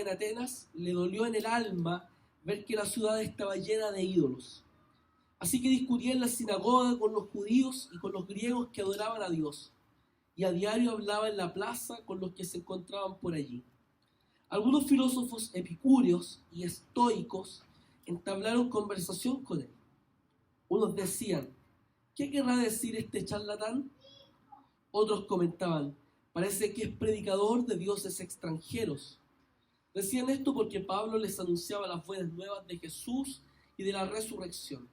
en Atenas, le dolió en el alma ver que la ciudad estaba llena de ídolos. Así que discutía en la sinagoga con los judíos y con los griegos que adoraban a Dios, y a diario hablaba en la plaza con los que se encontraban por allí. Algunos filósofos epicúreos y estoicos entablaron conversación con él. Unos decían: ¿qué querrá decir este charlatán? Otros comentaban: parece que es predicador de dioses extranjeros. Decían esto porque Pablo les anunciaba las buenas nuevas de Jesús y de la resurrección.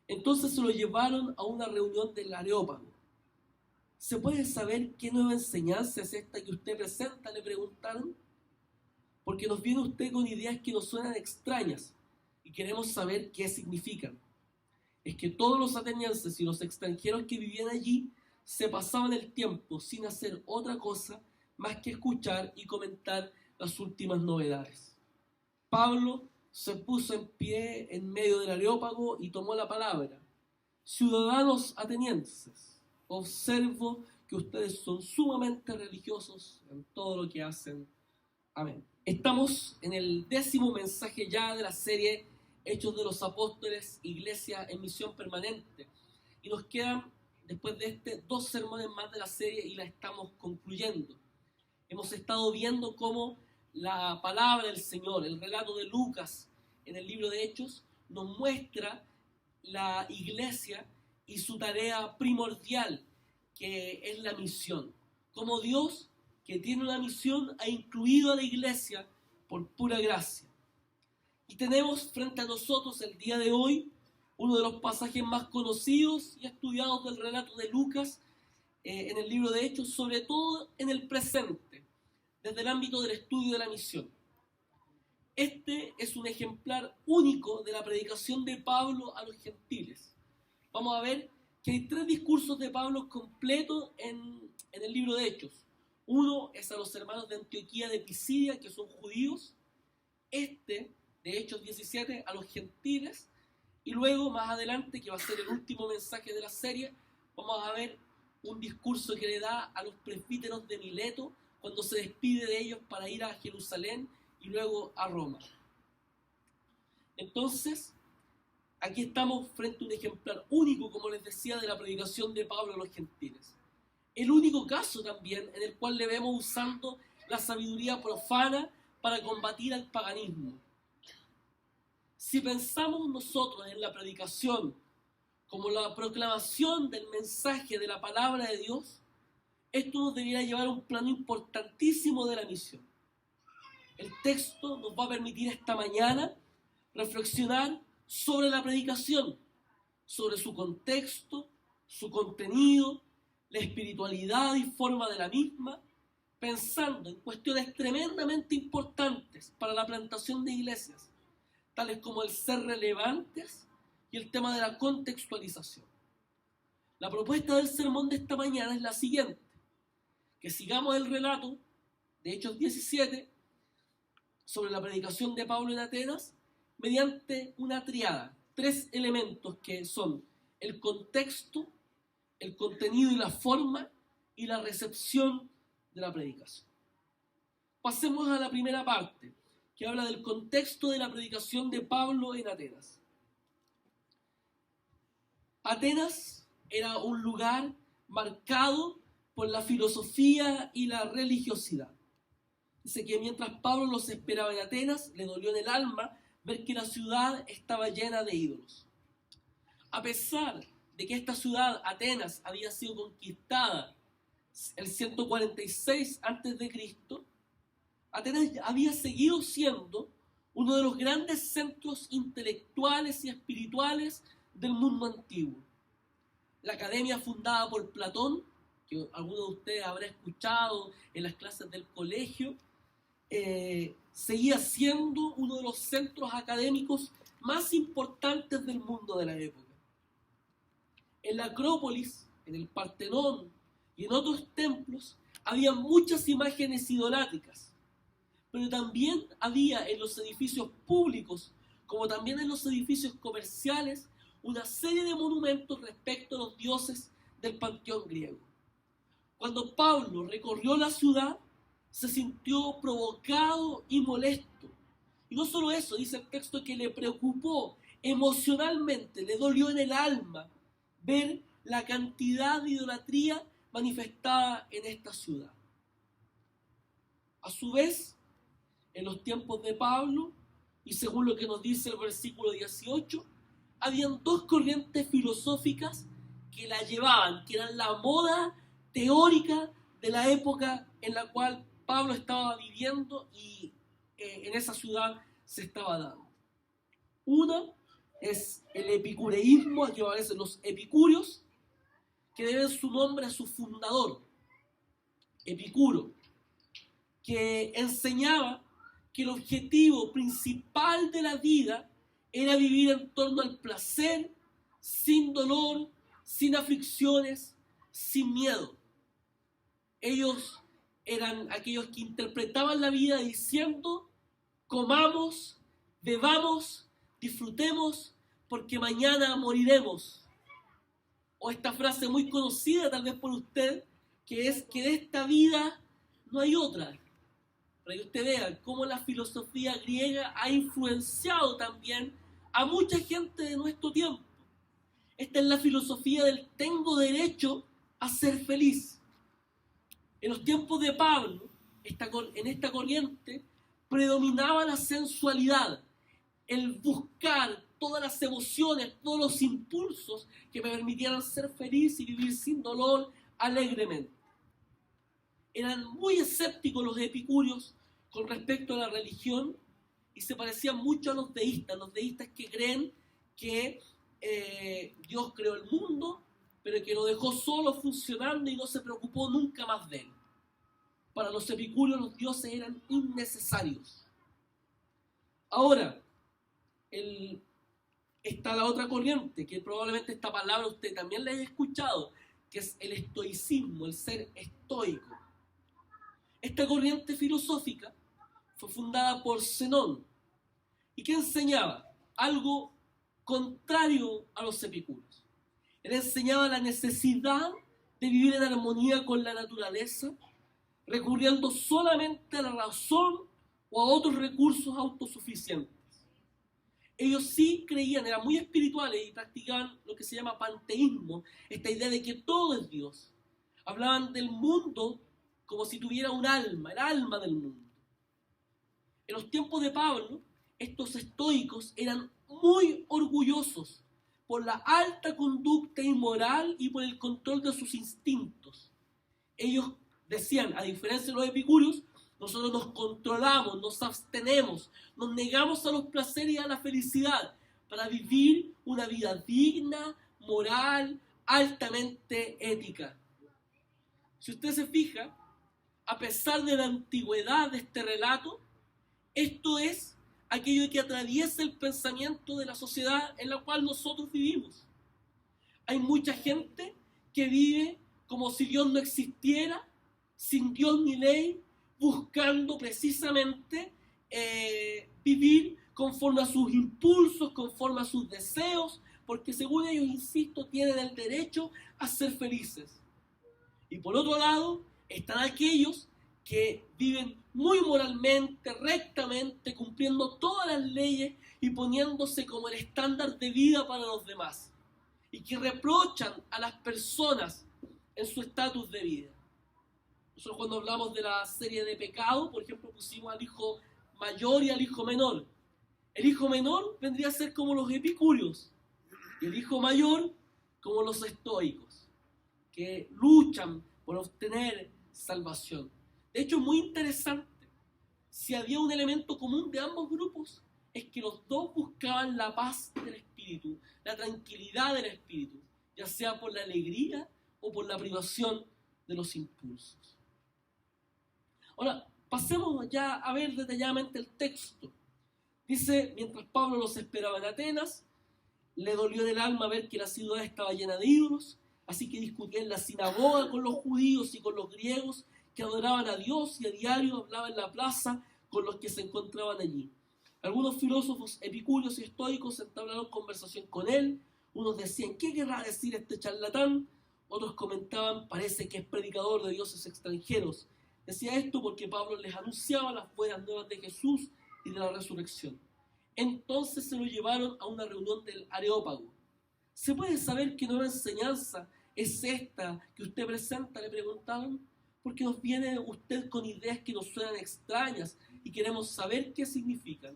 Entonces se lo llevaron a una reunión del Areópago. ¿Se puede saber qué nueva enseñanza es esta que usted presenta?, le preguntaron. Porque nos viene usted con ideas que nos suenan extrañas y queremos saber qué significan. Es que todos los atenienses y los extranjeros que vivían allí se pasaban el tiempo sin hacer otra cosa más que escuchar y comentar las últimas novedades. Pablo se puso en pie en medio del Areópago y tomó la palabra. Ciudadanos atenienses, observo que ustedes son sumamente religiosos en todo lo que hacen. Amén. Estamos en el 10º mensaje ya de la serie Hechos de los Apóstoles, Iglesia en Misión Permanente. Y nos quedan, después de 2 sermones más de la serie y la estamos concluyendo. Hemos estado viendo cómo la palabra del Señor, el relato de Lucas en el libro de Hechos, nos muestra la iglesia y su tarea primordial, que es la misión. Como Dios, que tiene una misión, ha incluido a la iglesia por pura gracia. Y tenemos frente a nosotros el día de hoy uno de los pasajes más conocidos y estudiados del relato de Lucas en el libro de Hechos, sobre todo en el presente, desde el ámbito del estudio de la misión. Este es un ejemplar único de la predicación de Pablo a los gentiles. Vamos a ver que hay 3 discursos de Pablo completos en el libro de Hechos. Uno es a los hermanos de Antioquía de Pisidia, que son judíos. De Hechos 17, a los gentiles. Y luego, más adelante, que va a ser el último mensaje de la serie, vamos a ver un discurso que le da a los presbíteros de Mileto cuando se despide de ellos para ir a Jerusalén y luego a Roma. Entonces, aquí estamos frente a un ejemplar único, como les decía, de la predicación de Pablo a los gentiles. El único caso también en el cual le vemos usando la sabiduría profana para combatir al paganismo. Si pensamos nosotros en la predicación como la proclamación del mensaje de la palabra de Dios, esto nos debería llevar a un plano importantísimo de la misión. El texto nos va a permitir esta mañana reflexionar sobre la predicación, sobre su contexto, su contenido, la espiritualidad y forma de la misma, pensando en cuestiones tremendamente importantes para la plantación de iglesias, tales como el ser relevantes y el tema de la contextualización. La propuesta del sermón de esta mañana es la siguiente: que sigamos el relato de Hechos 17 sobre la predicación de Pablo en Atenas mediante una triada, 3 elementos que son el contexto, el contenido y la forma y la recepción de la predicación. Pasemos a la primera parte, que habla del contexto de la predicación de Pablo en Atenas. Atenas era un lugar marcado por la filosofía y la religiosidad. Dice que mientras Pablo los esperaba en Atenas, le dolió en el alma ver que la ciudad estaba llena de ídolos. A pesar de que esta ciudad, Atenas, había sido conquistada el 146 a.C., Atenas había seguido siendo uno de los grandes centros intelectuales y espirituales del mundo antiguo. La academia fundada por Platón, que alguno de ustedes habrá escuchado en las clases del colegio, seguía siendo uno de los centros académicos más importantes del mundo de la época. En la Acrópolis, en el Partenón y en otros templos había muchas imágenes idolátricas, pero también había en los edificios públicos, como también en los edificios comerciales, una serie de monumentos respecto a los dioses del panteón griego. Cuando Pablo recorrió la ciudad, se sintió provocado y molesto. Y no solo eso, dice el texto que le preocupó emocionalmente, le dolió en el alma ver la cantidad de idolatría manifestada en esta ciudad. A su vez, en los tiempos de Pablo, y según lo que nos dice el versículo 18, habían dos corrientes filosóficas que la llevaban, que eran la moda teórica de la época en la cual Pablo estaba viviendo y en esa ciudad se estaba dando. Una es el epicureísmo, aquí aparecen los epicúreos, que deben su nombre a su fundador, Epicuro, que enseñaba que el objetivo principal de la vida era vivir en torno al placer, sin dolor, sin aflicciones, sin miedo. Ellos eran aquellos que interpretaban la vida diciendo: comamos, bebamos, disfrutemos, porque mañana moriremos. O esta frase muy conocida tal vez por usted, que es que de esta vida no hay otra. Para que usted vea cómo la filosofía griega ha influenciado también a mucha gente de nuestro tiempo. Esta es la filosofía del tengo derecho a ser feliz. En los tiempos de Pablo, en esta corriente, predominaba la sensualidad, el buscar todas las emociones, todos los impulsos que me permitieran ser feliz y vivir sin dolor alegremente. Eran muy escépticos los epicúreos con respecto a la religión y se parecían mucho a los deístas que creen que Dios creó el mundo, pero que lo dejó solo funcionando y no se preocupó nunca más de él. Para los epicúreos los dioses eran innecesarios. Ahora, está la otra corriente, que probablemente esta palabra usted también la haya escuchado, que es el estoicismo, el ser estoico. Esta corriente filosófica fue fundada por Zenón y que enseñaba algo contrario a los epicúreos. Él enseñaba la necesidad de vivir en armonía con la naturaleza, recurriendo solamente a la razón o a otros recursos autosuficientes. Ellos sí creían, eran muy espirituales y practicaban lo que se llama panteísmo, esta idea de que todo es Dios. Hablaban del mundo como si tuviera un alma, el alma del mundo. En los tiempos de Pablo, estos estoicos eran muy orgullosos por la alta conducta inmoral y por el control de sus instintos. Ellos decían, a diferencia de los epicúreos, nosotros nos controlamos, nos abstenemos, nos negamos a los placeres y a la felicidad para vivir una vida digna, moral, altamente ética. Si usted se fija, a pesar de la antigüedad de este relato, esto es aquello que atraviesa el pensamiento de la sociedad en la cual nosotros vivimos. Hay mucha gente que vive como si Dios no existiera, sin Dios ni ley, buscando precisamente vivir conforme a sus impulsos, conforme a sus deseos, porque según ellos, insisto, tienen el derecho a ser felices. Y por otro lado, están aquellos que viven muy moralmente, rectamente, cumpliendo todas las leyes y poniéndose como el estándar de vida para los demás, y que reprochan a las personas en su estatus de vida. Nosotros cuando hablamos de la serie de pecados, por ejemplo, pusimos al hijo mayor y al hijo menor. El hijo menor vendría a ser como los epicúreos, y el hijo mayor como los estoicos, que luchan por obtener salvación. De hecho, es muy interesante. Si había un elemento común de ambos grupos, es que los dos buscaban la paz del espíritu, la tranquilidad del espíritu, ya sea por la alegría o por la privación de los impulsos. Ahora, pasemos ya a ver detalladamente el texto. Dice, mientras Pablo los esperaba en Atenas, le dolió en el alma ver que la ciudad estaba llena de ídolos, así que discutía en la sinagoga con los judíos y con los griegos que adoraban a Dios, y a diario hablaba en la plaza con los que se encontraban allí. Algunos filósofos epicúreos y estoicos entablaron conversación con él. Unos decían, ¿qué querrá decir este charlatán? Otros comentaban, parece que es predicador de dioses extranjeros. Decía esto porque Pablo les anunciaba las buenas nuevas de Jesús y de la resurrección. Entonces se lo llevaron a una reunión del Areópago. ¿Se puede saber qué nueva enseñanza es esta que usted presenta?, le preguntaron. Porque nos viene usted con ideas que nos suenan extrañas y queremos saber qué significan.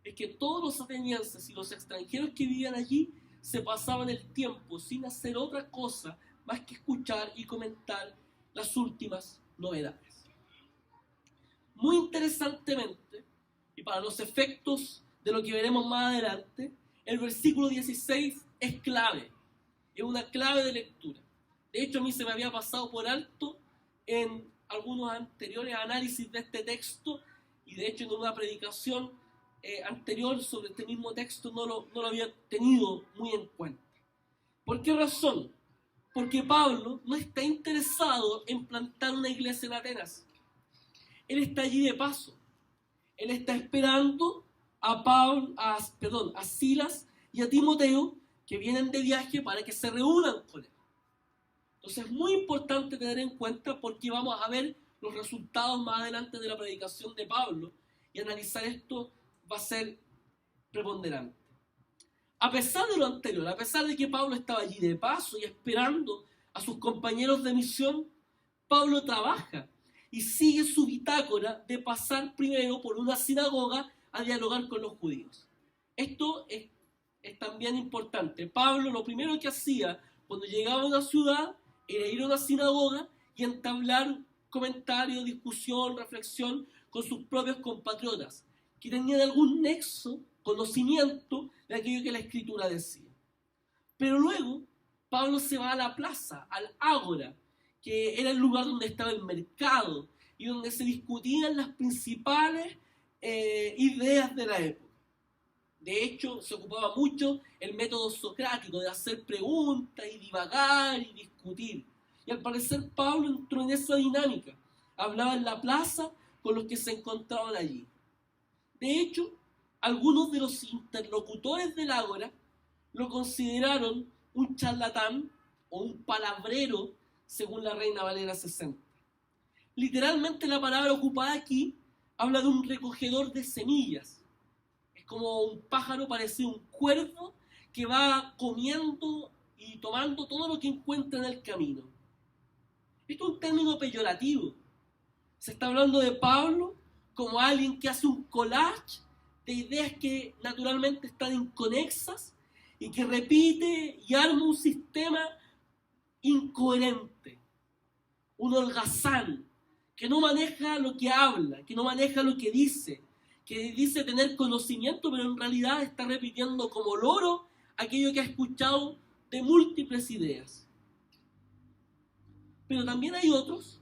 Es que todos los atenienses y los extranjeros que vivían allí se pasaban el tiempo sin hacer otra cosa más que escuchar y comentar las últimas novedades. Muy interesantemente, y para los efectos de lo que veremos más adelante, el versículo 16 es clave, es una clave de lectura. De hecho, a mí se me había pasado por alto en algunos anteriores análisis de este texto, y de hecho en una predicación anterior sobre este mismo texto no lo había tenido muy en cuenta. ¿Por qué razón? Porque Pablo no está interesado en plantar una iglesia en Atenas. Él está allí de paso. Él está esperando a Silas y a Timoteo, que vienen de viaje, para que se reúnan con él. Entonces es muy importante tener en cuenta, porque vamos a ver los resultados más adelante de la predicación de Pablo, y analizar esto va a ser preponderante. A pesar de lo anterior, a pesar de que Pablo estaba allí de paso y esperando a sus compañeros de misión, Pablo trabaja y sigue su bitácora de pasar primero por una sinagoga a dialogar con los judíos. Esto es también importante. Pablo lo primero que hacía cuando llegaba a una ciudad era ir a una sinagoga y entablar comentario, discusión, reflexión con sus propios compatriotas, que tenían algún nexo, conocimiento de aquello que la Escritura decía. Pero luego Pablo se va a la plaza, al ágora, que era el lugar donde estaba el mercado y donde se discutían las principales ideas de la época. De hecho, se ocupaba mucho el método socrático de hacer preguntas y divagar y discutir. Y al parecer Pablo entró en esa dinámica. Hablaba en la plaza con los que se encontraban allí. De hecho, algunos de los interlocutores del ágora lo consideraron un charlatán o un palabrero, según la Reina Valera 60. Literalmente la palabra ocupada aquí habla de un recogedor de semillas. Es como un pájaro parecido a un cuervo que va comiendo y tomando todo lo que encuentra en el camino. Esto es un término peyorativo. Se está hablando de Pablo como alguien que hace un collage de ideas que naturalmente están inconexas y que repite y arma un sistema incoherente, un holgazán, que no maneja lo que habla, que no maneja lo que dice tener conocimiento, pero en realidad está repitiendo como loro aquello que ha escuchado de múltiples ideas. Pero también hay otros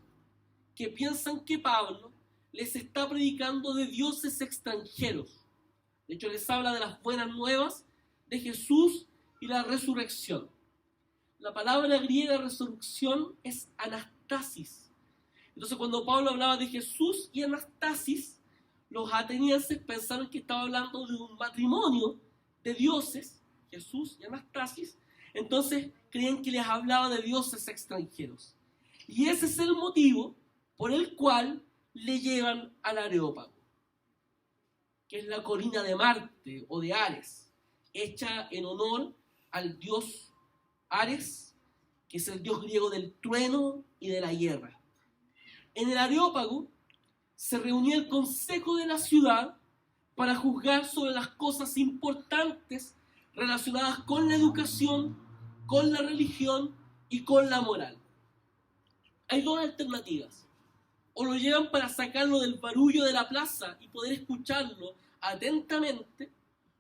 que piensan que Pablo les está predicando de dioses extranjeros. De hecho, les habla de las buenas nuevas de Jesús y la resurrección. La palabra griega resurrección es anastasis. Entonces, cuando Pablo hablaba de Jesús y anastasis, los atenienses pensaron que estaba hablando de un matrimonio de dioses, Jesús y anastasis. Entonces, creían que les hablaba de dioses extranjeros. Y ese es el motivo por el cual le llevan al Areópago, que es la colina de Marte o de Ares, hecha en honor al dios Ares, que es el dios griego del trueno y de la guerra. En el Areópago se reunía el consejo de la ciudad para juzgar sobre las cosas importantes relacionadas con la educación, con la religión y con la moral. Hay dos alternativas. O lo llevan para sacarlo del barullo de la plaza y poder escucharlo atentamente,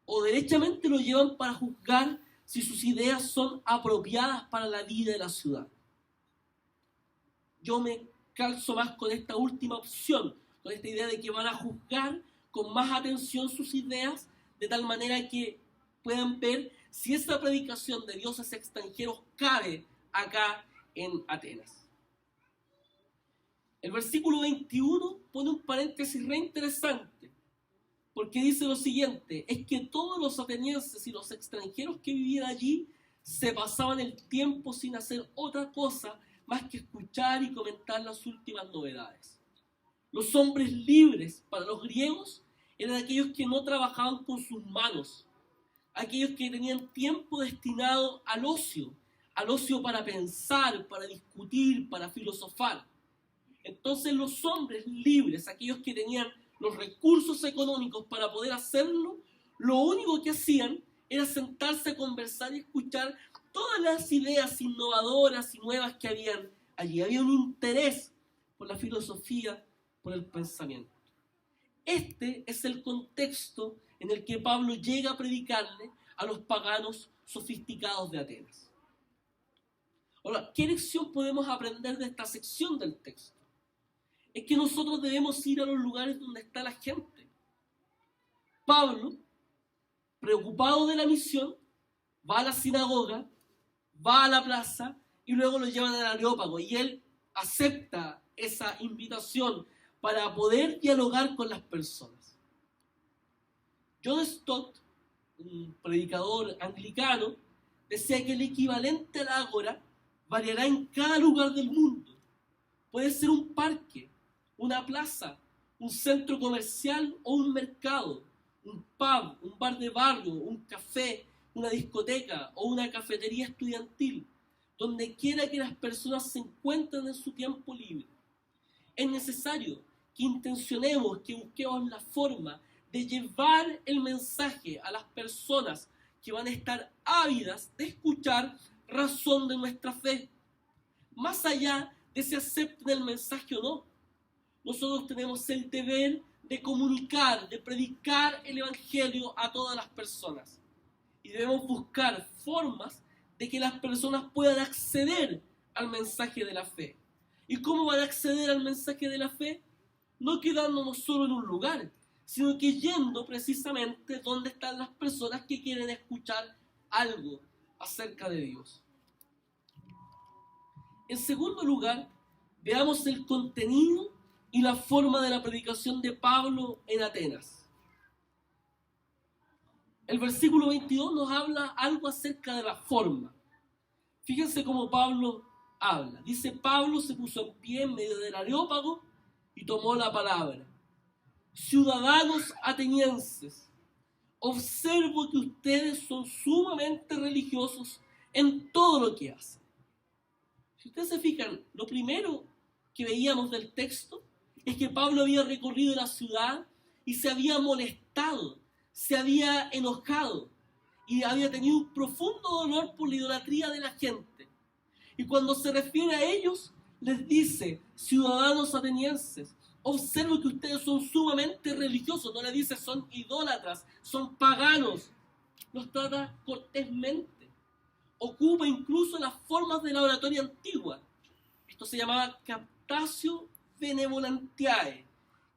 o derechamente lo llevan para juzgar si sus ideas son apropiadas para la vida de la ciudad. Yo me calzo más con esta última opción, con esta idea de que van a juzgar con más atención sus ideas, de tal manera que puedan ver si esta predicación de dioses extranjeros cabe acá en Atenas. El versículo 21 pone un paréntesis re interesante, porque dice lo siguiente: es que todos los atenienses y los extranjeros que vivían allí se pasaban el tiempo sin hacer otra cosa más que escuchar y comentar las últimas novedades. Los hombres libres para los griegos eran aquellos que no trabajaban con sus manos, aquellos que tenían tiempo destinado al ocio para pensar, para discutir, para filosofar. Entonces los hombres libres, aquellos que tenían los recursos económicos para poder hacerlo, lo único que hacían era sentarse a conversar y escuchar todas las ideas innovadoras y nuevas que habían allí. Había un interés por la filosofía, por el pensamiento. Este es el contexto en el que Pablo llega a predicarle a los paganos sofisticados de Atenas. Ahora, ¿qué lección podemos aprender de esta sección del texto? Es que nosotros debemos ir a los lugares donde está la gente. Pablo, preocupado de la misión, va a la sinagoga, va a la plaza y luego lo llevan al Areópago y él acepta esa invitación para poder dialogar con las personas. John Stott, un predicador anglicano, decía que el equivalente a la ágora variará en cada lugar del mundo. Puede ser un parque, una plaza, un centro comercial o un mercado, un pub, un bar de barrio, un café, una discoteca o una cafetería estudiantil, donde quiera que las personas se encuentren en su tiempo libre. Es necesario que intencionemos, que busquemos la forma de llevar el mensaje a las personas que van a estar ávidas de escuchar razón de nuestra fe. Más allá de si acepten el mensaje o no, nosotros tenemos el deber de comunicar, de predicar el evangelio a todas las personas. Y debemos buscar formas de que las personas puedan acceder al mensaje de la fe. ¿Y cómo van a acceder al mensaje de la fe? No quedándonos solo en un lugar, sino que yendo precisamente donde están las personas que quieren escuchar algo acerca de Dios. En segundo lugar, veamos el contenido y la forma de la predicación de Pablo en Atenas. El versículo 22 nos habla algo acerca de la forma. Fíjense cómo Pablo habla. Dice: Pablo se puso en pie en medio del Areópago y tomó la palabra. Ciudadanos atenienses, observo que ustedes son sumamente religiosos en todo lo que hacen. Si ustedes se fijan, lo primero que veíamos del texto es que Pablo había recorrido la ciudad y se había molestado, se había enojado y había tenido un profundo dolor por la idolatría de la gente. Y cuando se refiere a ellos, les dice: ciudadanos atenienses, observo que ustedes son sumamente religiosos. No le dice son idólatras, son paganos. Los trata cortésmente. Ocupa incluso las formas de la oratoria antigua. Esto se llamaba captatio benevolentiae,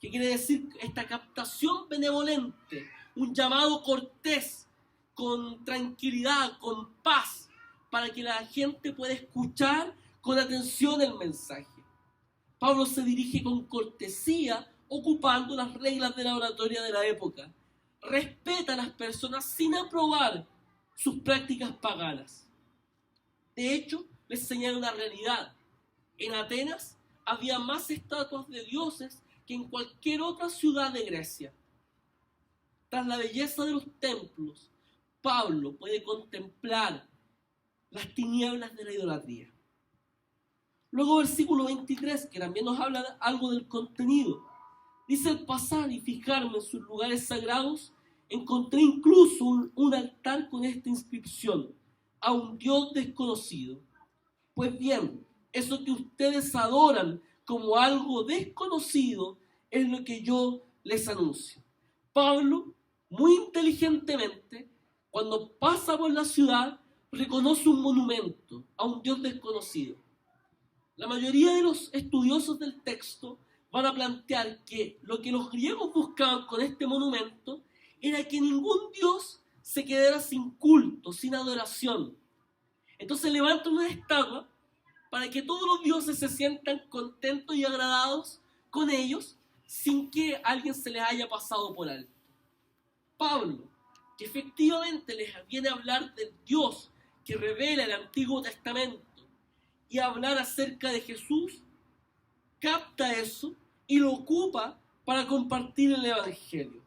que quiere decir esta captación benevolente, un llamado cortés, con tranquilidad, con paz, para que la gente pueda escuchar con atención el mensaje. Pablo se dirige con cortesía, ocupando las reglas de la oratoria de la época. Respeta a las personas sin aprobar sus prácticas paganas. De hecho, les señala una realidad. En Atenas había más estatuas de dioses que en cualquier otra ciudad de Grecia. Tras la belleza de los templos, Pablo puede contemplar las tinieblas de la idolatría. Luego versículo 23, que también nos habla algo del contenido. Dice: al pasar y fijarme en sus lugares sagrados, encontré incluso un altar con esta inscripción: a un Dios desconocido. Pues bien, eso que ustedes adoran como algo desconocido es lo que yo les anuncio. Pablo, muy inteligentemente, cuando pasa por la ciudad, reconoce un monumento a un Dios desconocido. La mayoría de los estudiosos del texto van a plantear que lo que los griegos buscaban con este monumento era que ningún dios se quedara sin culto, sin adoración. Entonces levantan una estatua para que todos los dioses se sientan contentos y agradados con ellos sin que alguien se les haya pasado por alto. Pablo, que efectivamente les viene a hablar del Dios que revela el Antiguo Testamento y hablar acerca de Jesús, capta eso y lo ocupa para compartir el Evangelio.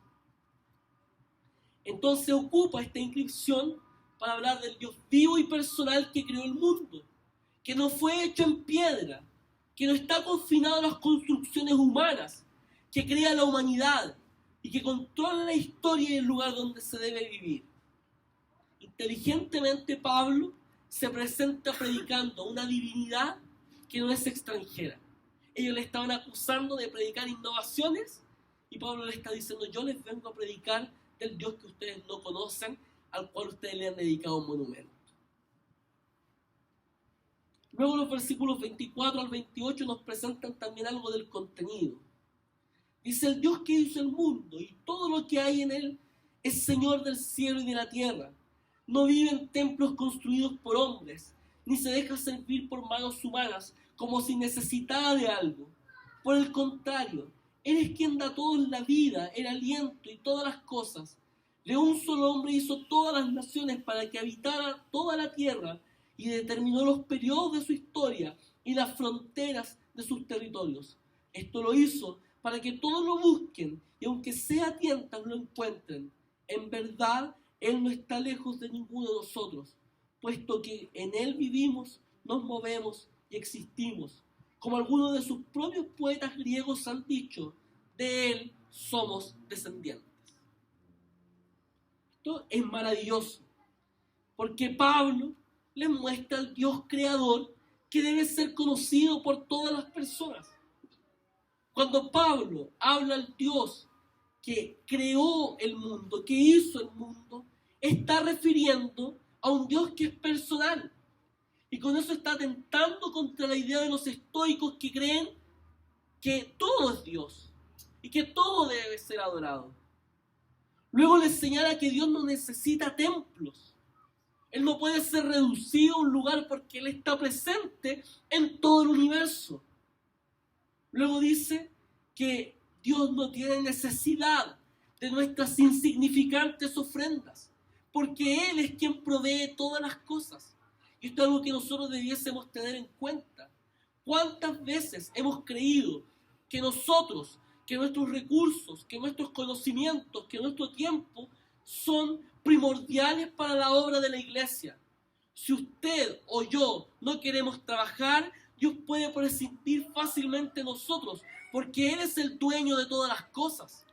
Entonces ocupa esta inscripción para hablar del Dios vivo y personal que creó el mundo, que no fue hecho en piedra, que no está confinado a las construcciones humanas, que crea la humanidad y que controla la historia y el lugar donde se debe vivir. Inteligentemente Pablo se presenta predicando una divinidad que no es extranjera. Ellos le estaban acusando de predicar innovaciones y Pablo le está diciendo: yo les vengo a predicar del Dios que ustedes no conocen, al cual ustedes le han dedicado un monumento. Luego los versículos 24 al 28 nos presentan también algo del contenido. Dice: el Dios que hizo el mundo y todo lo que hay en él es Señor del cielo y de la tierra. No vive en templos construidos por hombres, ni se deja servir por manos humanas como si necesitara de algo. Por el contrario, Él es quien da a todos la vida, el aliento y todas las cosas. De un solo hombre hizo todas las naciones para que habitara toda la tierra y determinó los periodos de su historia y las fronteras de sus territorios. Esto lo hizo para que todos lo busquen y aunque sea a tientas lo encuentren. En verdad, Él no está lejos de ninguno de nosotros, puesto que en Él vivimos, nos movemos y existimos. Como algunos de sus propios poetas griegos han dicho, de Él somos descendientes. Esto es maravilloso, porque Pablo les muestra al Dios creador que debe ser conocido por todas las personas. Cuando Pablo habla al Dios que creó el mundo, que hizo el mundo, está refiriendo a un Dios que es personal. Y con eso está atentando contra la idea de los estoicos que creen que todo es Dios y que todo debe ser adorado. Luego les señala que Dios no necesita templos. Él no puede ser reducido a un lugar porque Él está presente en todo el universo. Luego dice que Dios no tiene necesidad de nuestras insignificantes ofrendas, porque Él es quien provee todas las cosas. Y esto es algo que nosotros debiésemos tener en cuenta. ¿Cuántas veces hemos creído que nosotros, que nuestros recursos, que nuestros conocimientos, que nuestro tiempo son primordiales para la obra de la iglesia? Si usted o yo no queremos trabajar, Dios puede prescindir fácilmente de nosotros, porque Él es el dueño de todas las cosas.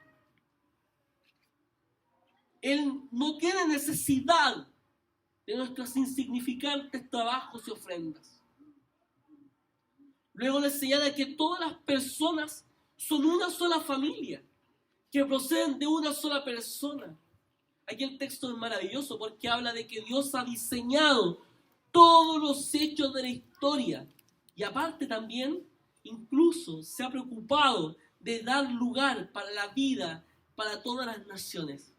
Él no tiene necesidad de nuestros insignificantes trabajos y ofrendas. Luego les señala que todas las personas son una sola familia, que proceden de una sola persona. Aquí el texto es maravilloso porque habla de que Dios ha diseñado todos los hechos de la historia. Y aparte también, incluso se ha preocupado de dar lugar para la vida para todas las naciones.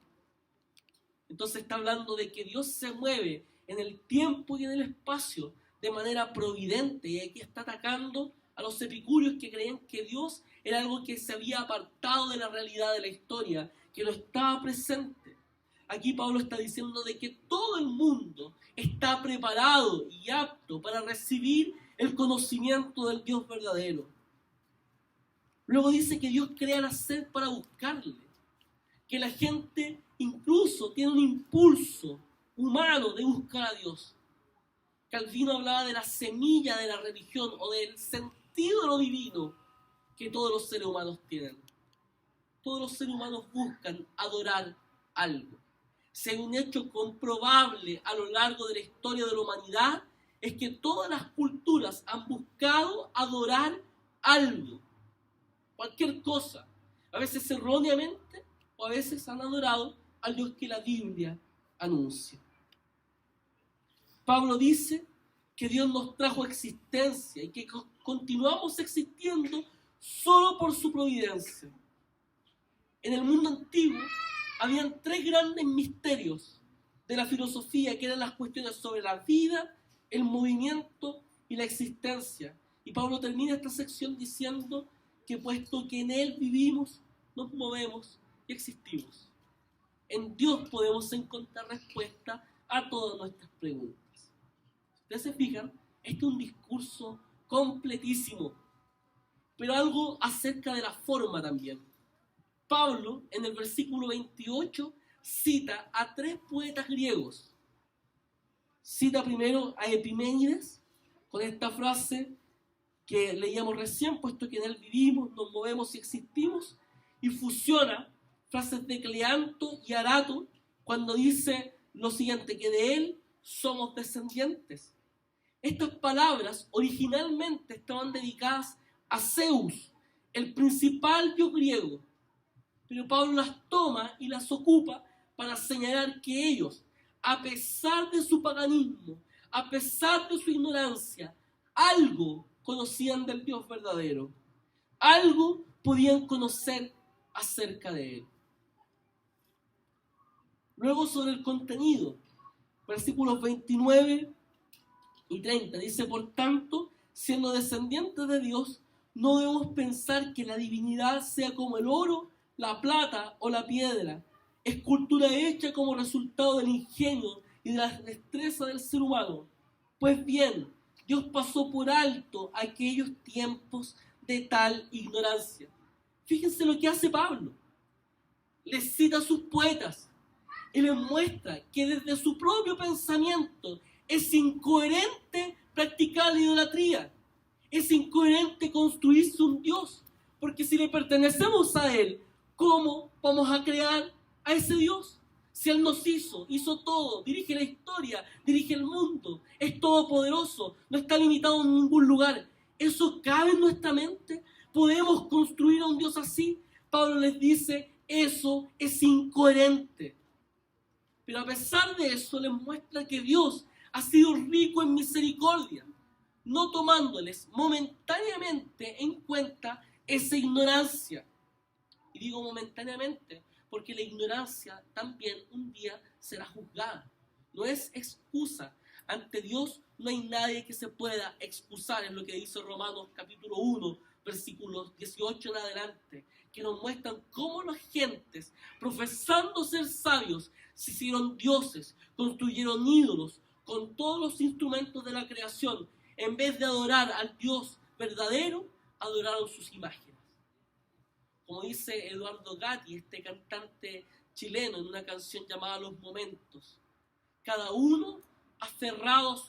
Entonces está hablando de que Dios se mueve en el tiempo y en el espacio de manera providente. Y aquí está atacando a los epicúreos que creían que Dios era algo que se había apartado de la realidad de la historia, que no estaba presente. Aquí Pablo está diciendo de que todo el mundo está preparado y apto para recibir el conocimiento del Dios verdadero. Luego dice que Dios crea la sed para buscarle, que la gente incluso tiene un impulso humano de buscar a Dios. Calvino hablaba de la semilla de la religión o del sentido de lo divino que todos los seres humanos tienen. Todos los seres humanos buscan adorar algo. Si hay un hecho comprobable a lo largo de la historia de la humanidad, es que todas las culturas han buscado adorar algo, cualquier cosa, a veces erróneamente o a veces han adorado al Dios que la Biblia anuncia. Pablo dice que Dios nos trajo existencia y que continuamos existiendo solo por su providencia. En el mundo antiguo habían tres grandes misterios de la filosofía, que eran las cuestiones sobre la vida, el movimiento y la existencia. Y Pablo termina esta sección diciendo que puesto que en Él vivimos, nos movemos y existimos, en Dios podemos encontrar respuesta a todas nuestras preguntas. Si ustedes se fijan, este es un discurso completísimo pero algo acerca de la forma también. Pablo, en el versículo 28, cita a 3 poetas griegos. Cita primero a Epiménides, con esta frase que leíamos recién, puesto que en él vivimos, nos movemos y existimos, y fusiona frases de Cleanto y Arato cuando dice lo siguiente, que de él somos descendientes. Estas palabras originalmente estaban dedicadas a Zeus, el principal dios griego, pero Pablo las toma y las ocupa para señalar que ellos, a pesar de su paganismo, a pesar de su ignorancia, algo conocían del Dios verdadero, algo podían conocer acerca de él. Luego, sobre el contenido, versículos 29 y 30, dice: por tanto, siendo descendientes de Dios, no debemos pensar que la divinidad sea como el oro, la plata o la piedra, escultura hecha como resultado del ingenio y de la destreza del ser humano. Pues bien, Dios pasó por alto aquellos tiempos de tal ignorancia. Fíjense lo que hace Pablo. Les cita a sus poetas y les muestra que desde su propio pensamiento es incoherente practicar la idolatría. Es incoherente construirse un Dios, porque si le pertenecemos a Él, ¿cómo vamos a crear a ese Dios? Si Él nos hizo todo, dirige la historia, dirige el mundo, es todopoderoso, no está limitado en ningún lugar. ¿Eso cabe en nuestra mente? ¿Podemos construir a un Dios así? Pablo les dice, eso es incoherente. Pero a pesar de eso, les muestra que Dios ha sido rico en misericordia, no tomándoles momentáneamente en cuenta esa ignorancia. Y digo momentáneamente, porque la ignorancia también un día será juzgada. No es excusa. Ante Dios no hay nadie que se pueda excusar, es lo que dice Romanos capítulo 1, versículos 18 en adelante, que nos muestran cómo las gentes, profesando ser sabios, se hicieron dioses, construyeron ídolos con todos los instrumentos de la creación. En vez de adorar al Dios verdadero, adoraron sus imágenes. Como dice Eduardo Gatti, este cantante chileno, en una canción llamada Los Momentos, cada uno aferrado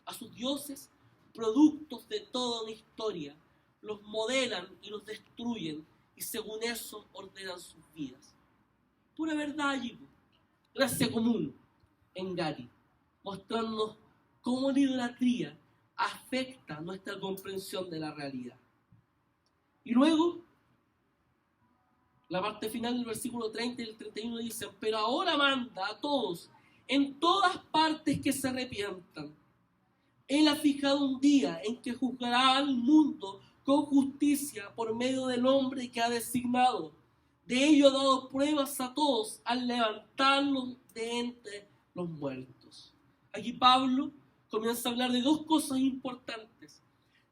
a sus dioses, productos de toda una historia, los modelan y los destruyen, y según eso ordenan sus vidas. Pura verdad allí, gracia común en Gatti, mostrándonos cómo la idolatría afecta nuestra comprensión de la realidad. Y luego, la parte final del versículo 30 y el 31 dice: pero ahora manda a todos, en todas partes, que se arrepientan. Él ha fijado un día en que juzgará al mundo con justicia por medio del hombre que ha designado. De ello ha dado pruebas a todos al levantarlos de entre los muertos. Aquí Pablo comienza a hablar de dos cosas importantes: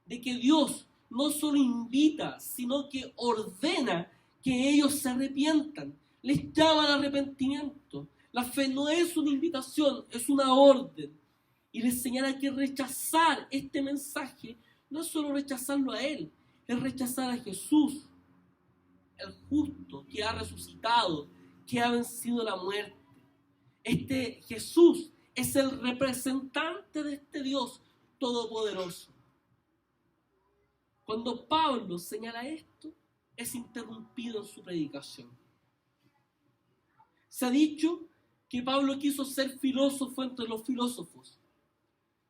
de que Dios no solo invita, sino que ordena que ellos se arrepientan, les llama al arrepentimiento. La fe no es una invitación, es una orden. Y les señala que rechazar este mensaje no es solo rechazarlo a Él, es rechazar a Jesús, el justo, que ha resucitado, que ha vencido la muerte. Este Jesús es el representante de este Dios todopoderoso. Cuando Pablo señala esto, es interrumpido en su predicación. Se ha dicho que Pablo quiso ser filósofo entre los filósofos.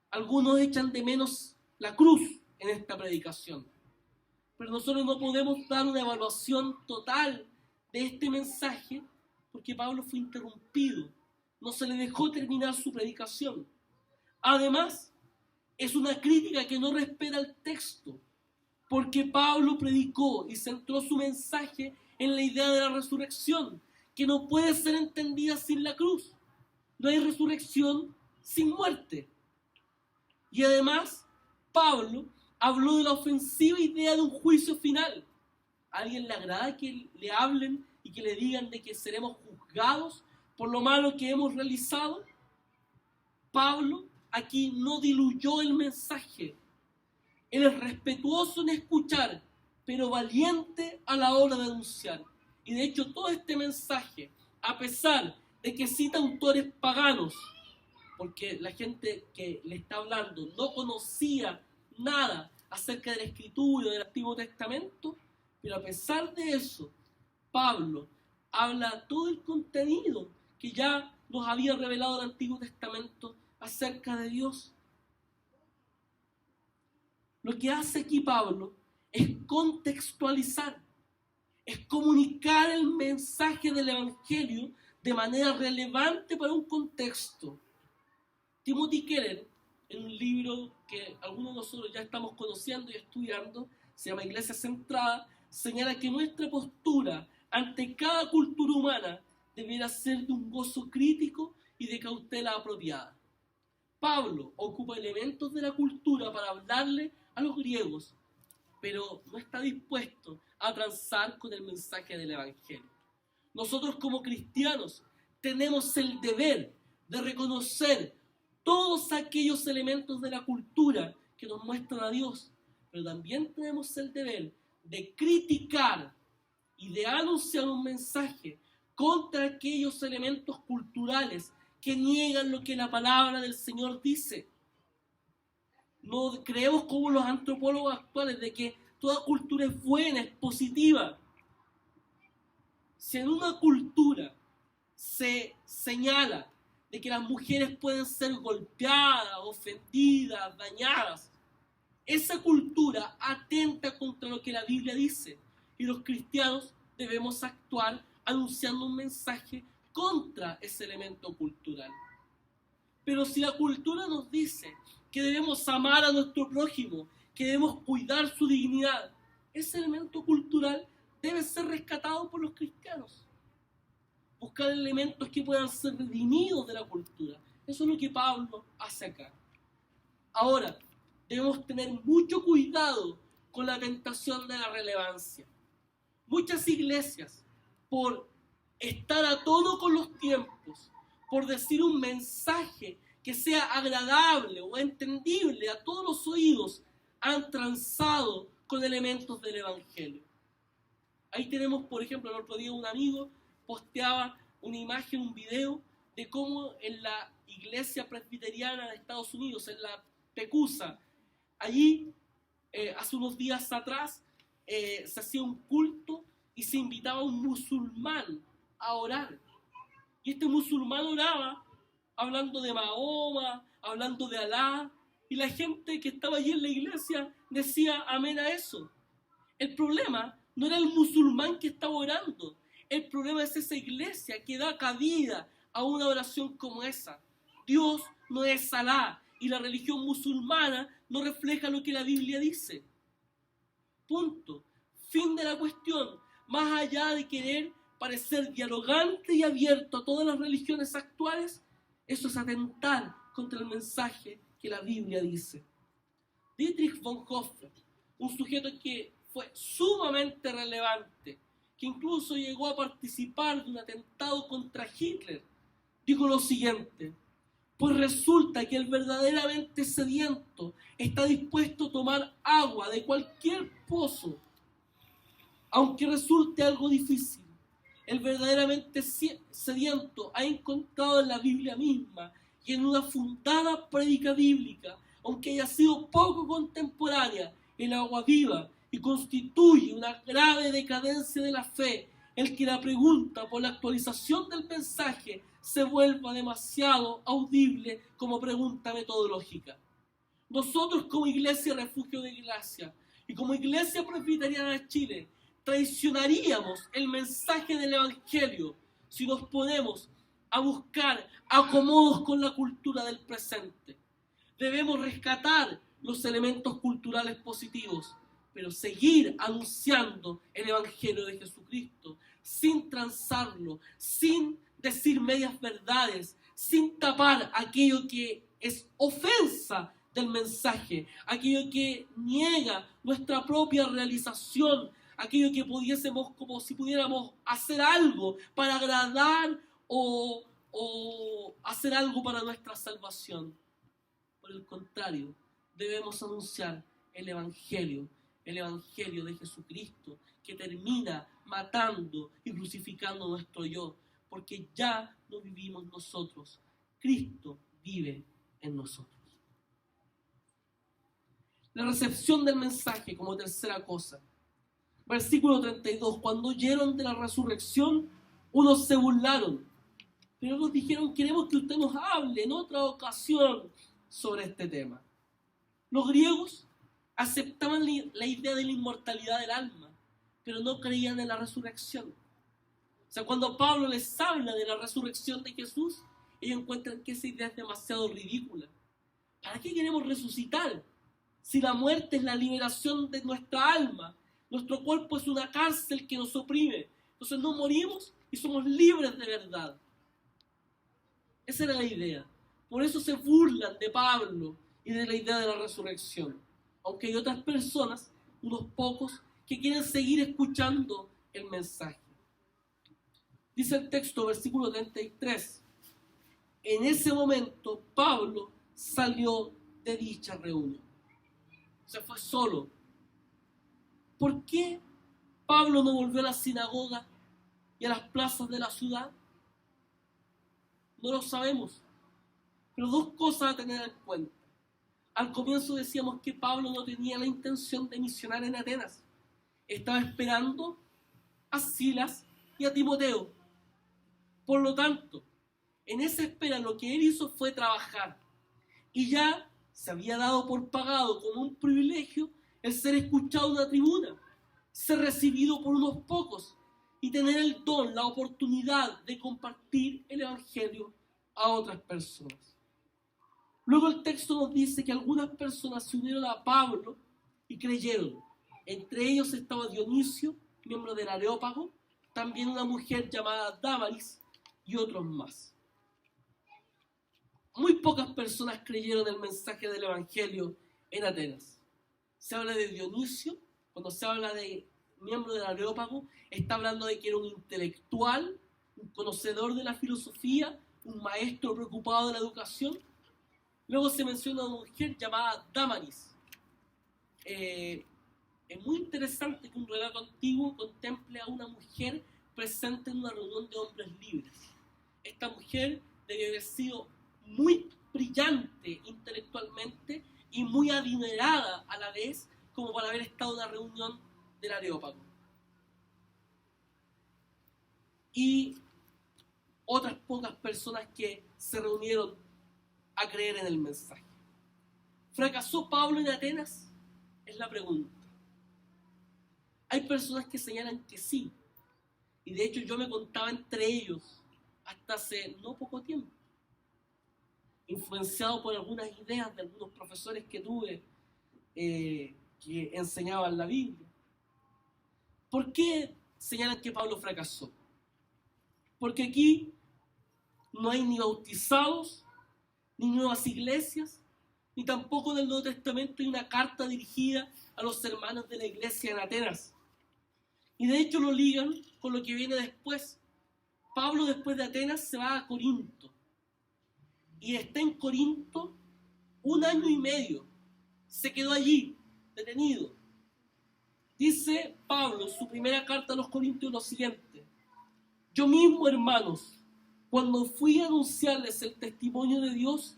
Algunos echan de menos la cruz en esta predicación, pero nosotros no podemos dar una evaluación total de este mensaje porque Pablo fue interrumpido, no se le dejó terminar su predicación. Además, es una crítica que no respeta el texto, porque Pablo predicó y centró su mensaje en la idea de la resurrección, que no puede ser entendida sin la cruz. No hay resurrección sin muerte. Y además, Pablo habló de la ofensiva idea de un juicio final. ¿A alguien le agrada que le hablen y que le digan de que seremos juzgados por lo malo que hemos realizado? Pablo aquí no diluyó el mensaje. Él es respetuoso en escuchar, pero valiente a la hora de anunciar. Y de hecho todo este mensaje, a pesar de que cita autores paganos, porque la gente que le está hablando no conocía nada acerca de la Escritura del Antiguo Testamento, pero a pesar de eso, Pablo habla todo el contenido que ya nos había revelado el Antiguo Testamento acerca de Dios. Lo que hace aquí Pablo es contextualizar, es comunicar el mensaje del Evangelio de manera relevante para un contexto. Timothy Keller, en un libro que algunos de nosotros ya estamos conociendo y estudiando, se llama Iglesia Centrada, señala que nuestra postura ante cada cultura humana deberá ser de un gozo crítico y de cautela apropiada. Pablo ocupa elementos de la cultura para hablarle a los griegos, pero no está dispuesto a transar con el mensaje del Evangelio. Nosotros como cristianos tenemos el deber de reconocer todos aquellos elementos de la cultura que nos muestran a Dios, pero también tenemos el deber de criticar y de anunciar un mensaje contra aquellos elementos culturales que niegan lo que la palabra del Señor dice. No creemos como los antropólogos actuales de que toda cultura es buena, es positiva. Si en una cultura se señala de que las mujeres pueden ser golpeadas, ofendidas, dañadas, esa cultura atenta contra lo que la Biblia dice. Y los cristianos debemos actuar anunciando un mensaje contra ese elemento cultural. Pero si la cultura nos dice que debemos amar a nuestro prójimo, que debemos cuidar su dignidad, ese elemento cultural debe ser rescatado por los cristianos. Buscar elementos que puedan ser redimidos de la cultura. Eso es lo que Pablo hace acá. Ahora, debemos tener mucho cuidado con la tentación de la relevancia. Muchas iglesias, por estar a tono con los tiempos, por decir un mensaje que sea agradable o entendible a todos los oídos, han transado con elementos del Evangelio. Ahí tenemos, por ejemplo, el otro día un amigo posteaba una imagen, un video de cómo en la iglesia presbiteriana de Estados Unidos, en la PECUSA, allí hace unos días atrás se hacía un culto y se invitaba a un musulmán a orar. Y este musulmán oraba hablando de Mahoma, hablando de Alá, y la gente que estaba allí en la iglesia decía amén a eso. El problema no era el musulmán que estaba orando, el problema es esa iglesia que da cabida a una oración como esa. Dios no es Alá y la religión musulmana no refleja lo que la Biblia dice. Punto. Fin de la cuestión. Más allá de querer parecer dialogante y abierto a todas las religiones actuales, eso es atentar contra el mensaje que la Biblia dice. Dietrich Bonhoeffer, un sujeto que fue sumamente relevante, que incluso llegó a participar de un atentado contra Hitler, dijo lo siguiente: pues resulta que el verdaderamente sediento está dispuesto a tomar agua de cualquier pozo, aunque resulte algo difícil. El verdaderamente sediento ha encontrado en la Biblia misma y en una fundada prédica bíblica, aunque haya sido poco contemporánea, el agua viva, y constituye una grave decadencia de la fe el que la pregunta por la actualización del mensaje se vuelva demasiado audible como pregunta metodológica. Nosotros como Iglesia Refugio de Gracia y como Iglesia Presbiteriana de Chile traicionaríamos el mensaje del Evangelio si nos ponemos a buscar acomodos con la cultura del presente. Debemos rescatar los elementos culturales positivos, pero seguir anunciando el Evangelio de Jesucristo sin transarlo, sin decir medias verdades, sin tapar aquello que es ofensa del mensaje, aquello que niega nuestra propia realización, aquello que pudiésemos, como si pudiéramos hacer algo para agradar o hacer algo para nuestra salvación. Por el contrario, debemos anunciar el Evangelio el evangelio de Jesucristo, que termina matando y crucificando nuestro yo, porque ya no vivimos nosotros, Cristo vive en nosotros. La recepción del mensaje como tercera cosa. Versículo 32, cuando oyeron de la resurrección, unos se burlaron, pero nos dijeron: queremos que usted nos hable en otra ocasión sobre este tema. Los griegos aceptaban la idea de la inmortalidad del alma, pero no creían en la resurrección. O sea, cuando Pablo les habla de la resurrección de Jesús, ellos encuentran que esa idea es demasiado ridícula. ¿Para qué queremos resucitar? Si la muerte es la liberación de nuestra alma, nuestro cuerpo es una cárcel que nos oprime. Entonces no morimos y somos libres de verdad. Esa era la idea. Por eso se burlan de Pablo y de la idea de la resurrección. Aunque hay otras personas, unos pocos, que quieren seguir escuchando el mensaje. Dice el texto, versículo 33. En ese momento, Pablo salió de dicha reunión. Se fue solo. ¿Por qué Pablo no volvió a la sinagoga y a las plazas de la ciudad? No lo sabemos. Pero dos cosas a tener en cuenta. Al comienzo decíamos que Pablo no tenía la intención de misionar en Atenas. Estaba esperando a Silas y a Timoteo. Por lo tanto, en esa espera lo que él hizo fue trabajar. Y ya se había dado por pagado como un privilegio el ser escuchado en una tribuna, ser recibido por unos pocos y tener el don, la oportunidad de compartir el evangelio a otras personas. Luego el texto nos dice que algunas personas se unieron a Pablo y creyeron. Entre ellos estaba Dionisio, miembro del Areópago, también una mujer llamada Dámaris y otros más. Muy pocas personas creyeron el mensaje del evangelio en Atenas. Se habla de Dionisio, cuando se habla de miembro del Areópago, está hablando de que era un intelectual, un conocedor de la filosofía, un maestro preocupado de la educación. Luego se menciona a una mujer llamada Dámaris. Es muy interesante que un relato antiguo contemple a una mujer presente en una reunión de hombres libres. Esta mujer debe haber sido muy brillante intelectualmente y muy adinerada a la vez como para haber estado en una reunión del Areópago. Y otras pocas personas que se reunieron a creer en el mensaje. ¿Fracasó Pablo en Atenas? Es la pregunta. Hay personas que señalan que sí. Y de hecho yo me contaba entre ellos hasta hace no poco tiempo. Influenciado por algunas ideas de algunos profesores que tuve que enseñaban la Biblia. ¿Por qué señalan que Pablo fracasó? Porque aquí no hay ni bautizados, ni nuevas iglesias, ni tampoco del Nuevo Testamento hay una carta dirigida a los hermanos de la iglesia en Atenas. Y de hecho lo ligan con lo que viene después. Pablo después de Atenas se va a Corinto. Y está en Corinto 1 año y medio. Se quedó allí, detenido. Dice Pablo en su primera carta a los Corintios lo siguiente: yo mismo, hermanos, cuando fui a anunciarles el testimonio de Dios,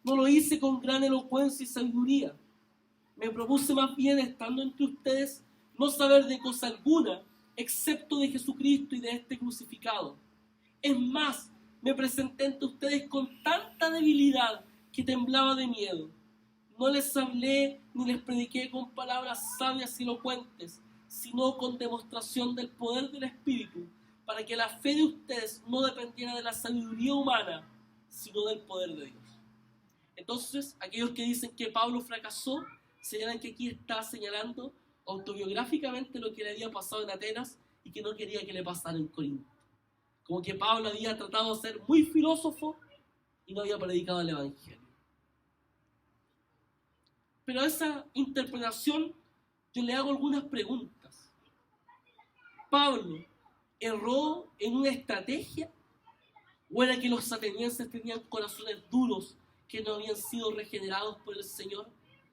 no lo hice con gran elocuencia y sabiduría. Me propuse más bien, estando entre ustedes, no saber de cosa alguna, excepto de Jesucristo y de este crucificado. Es más, me presenté ante ustedes con tanta debilidad que temblaba de miedo. No les hablé ni les prediqué con palabras sabias y elocuentes, sino con demostración del poder del Espíritu, para que la fe de ustedes no dependiera de la sabiduría humana, sino del poder de Dios. Entonces, aquellos que dicen que Pablo fracasó, señalan que aquí está señalando autobiográficamente lo que le había pasado en Atenas y que no quería que le pasara en Corinto. Como que Pablo había tratado de ser muy filósofo y no había predicado el evangelio. Pero a esa interpretación yo le hago algunas preguntas. ¿Pablo erró en una estrategia? ¿O era que los atenienses tenían corazones duros que no habían sido regenerados por el Señor,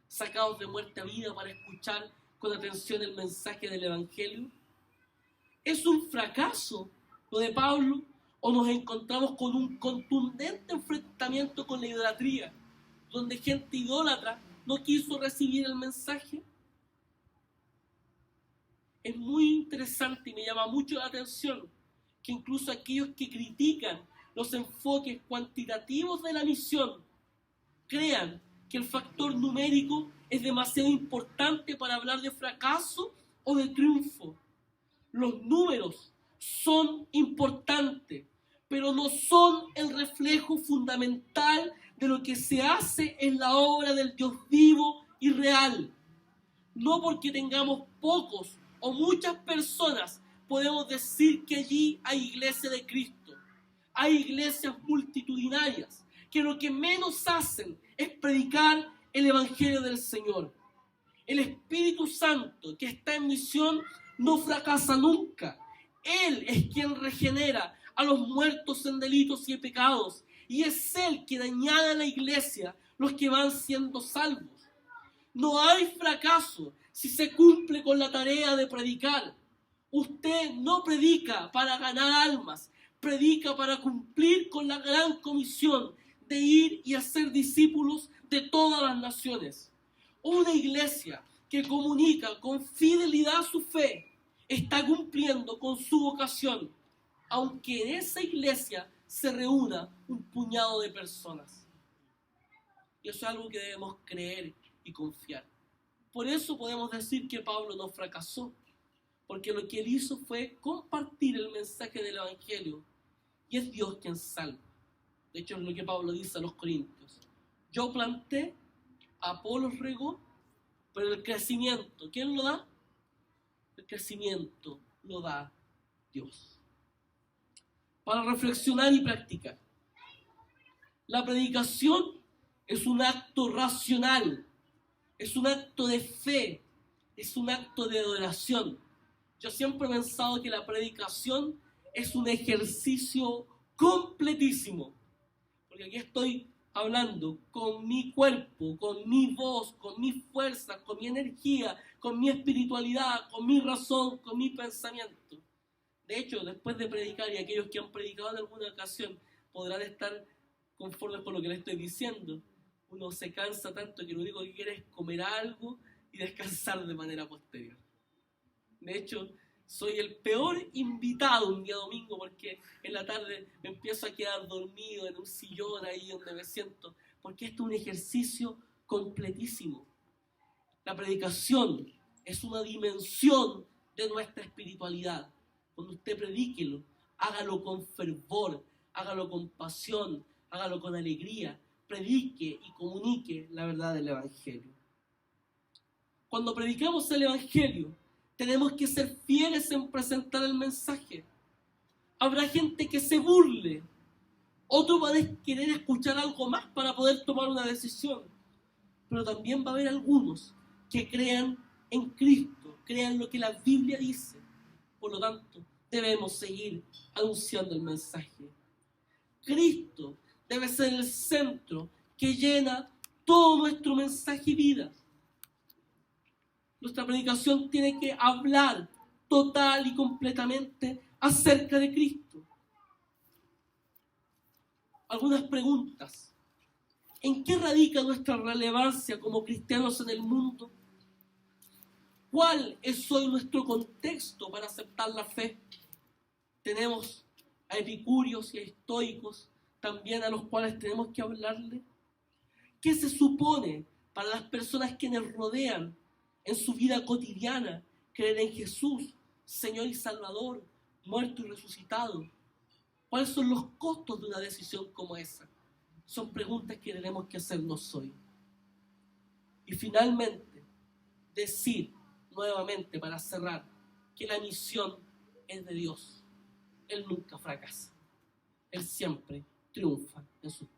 sacados de muerte a vida para escuchar con atención el mensaje del Evangelio? ¿Es un fracaso lo de Pablo o nos encontramos con un contundente enfrentamiento con la idolatría, donde gente idólatra no quiso recibir el mensaje? Es muy interesante y me llama mucho la atención que incluso aquellos que critican los enfoques cuantitativos de la misión crean que el factor numérico es demasiado importante para hablar de fracaso o de triunfo. Los números son importantes, pero no son el reflejo fundamental de lo que se hace en la obra del Dios vivo y real. No porque tengamos pocos o muchas personas podemos decir que allí hay iglesia de Cristo. Hay iglesias multitudinarias que lo que menos hacen es predicar el Evangelio del Señor. El Espíritu Santo que está en misión no fracasa nunca. Él es quien regenera a los muertos en delitos y pecados, y es Él quien añade a la iglesia los que van siendo salvos. No hay fracaso si se cumple con la tarea de predicar. Usted no predica para ganar almas, predica para cumplir con la gran comisión de ir y hacer discípulos de todas las naciones. Una iglesia que comunica con fidelidad su fe está cumpliendo con su vocación, aunque en esa iglesia se reúna un puñado de personas. Y eso es algo que debemos creer y confiar. Por eso podemos decir que Pablo no fracasó, porque lo que él hizo fue compartir el mensaje del Evangelio, y es Dios quien salva. De hecho, es lo que Pablo dice a los Corintios: yo planté, Apolos regó, pero el crecimiento, ¿quién lo da? El crecimiento lo da Dios. Para reflexionar y practicar. La predicación es un acto racional, es un acto de fe, es un acto de adoración. Yo siempre he pensado que la predicación es un ejercicio completísimo, porque aquí estoy hablando con mi cuerpo, con mi voz, con mi fuerza, con mi energía, con mi espiritualidad, con mi razón, con mi pensamiento. De hecho, después de predicar, y aquellos que han predicado en alguna ocasión podrán estar conformes con lo que les estoy diciendo, uno se cansa tanto que lo único que quiere es comer algo y descansar de manera posterior. De hecho, soy el peor invitado un día domingo porque en la tarde me empiezo a quedar dormido en un sillón ahí donde me siento, porque esto es un ejercicio completísimo. La predicación es una dimensión de nuestra espiritualidad. Cuando usted predíquelo, hágalo con fervor, hágalo con pasión, hágalo con alegría, predique y comunique la verdad del Evangelio. Cuando predicamos el Evangelio, tenemos que ser fieles en presentar el mensaje. Habrá gente que se burle, otros van a querer escuchar algo más para poder tomar una decisión, pero también va a haber algunos que crean en Cristo, crean lo que la Biblia dice. Por lo tanto, debemos seguir anunciando el mensaje. Cristo debe ser el centro que llena todo nuestro mensaje y vida. Nuestra predicación tiene que hablar total y completamente acerca de Cristo. Algunas preguntas. ¿En qué radica nuestra relevancia como cristianos en el mundo? ¿Cuál es hoy nuestro contexto para aceptar la fe? Tenemos a epicúreos y a estoicos también a los cuales tenemos que hablarle. ¿Qué se supone para las personas que nos rodean en su vida cotidiana creer en Jesús, Señor y Salvador, muerto y resucitado? ¿Cuáles son los costos de una decisión como esa? Son preguntas que tenemos que hacernos hoy. Y finalmente, decir nuevamente para cerrar que la misión es de Dios. Él nunca fracasa. Él siempre triunfa en sus